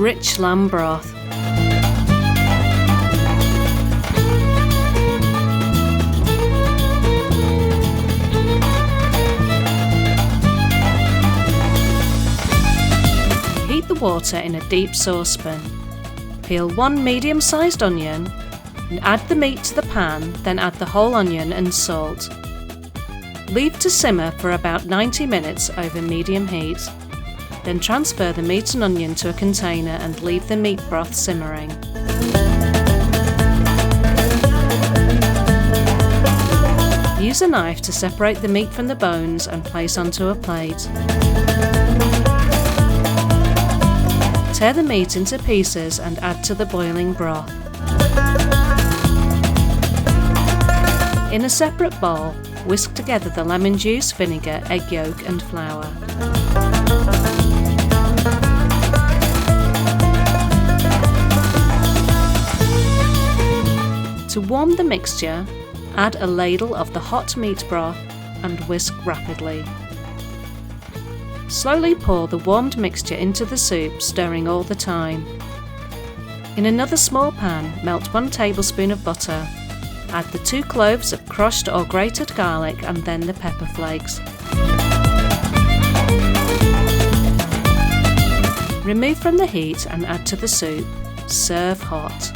Rich lamb broth. Heat the water in a deep saucepan. Peel 1 medium-sized onion and add the meat to the pan, then add the whole onion and salt. Leave to simmer for about 90 minutes over medium heat. Then transfer the meat and onion to a container and leave the meat broth simmering. Use a knife to separate the meat from the bones and place onto a plate. Tear the meat into pieces and add to the boiling broth. In a separate bowl, whisk together the lemon juice, vinegar, egg yolk and flour. To warm the mixture, add a ladle of the hot meat broth and whisk rapidly. Slowly pour the warmed mixture into the soup, stirring all the time. In another small pan, melt 1 tablespoon of butter. Add the 2 cloves of crushed or grated garlic and then the pepper flakes. Remove from the heat and add to the soup. Serve hot.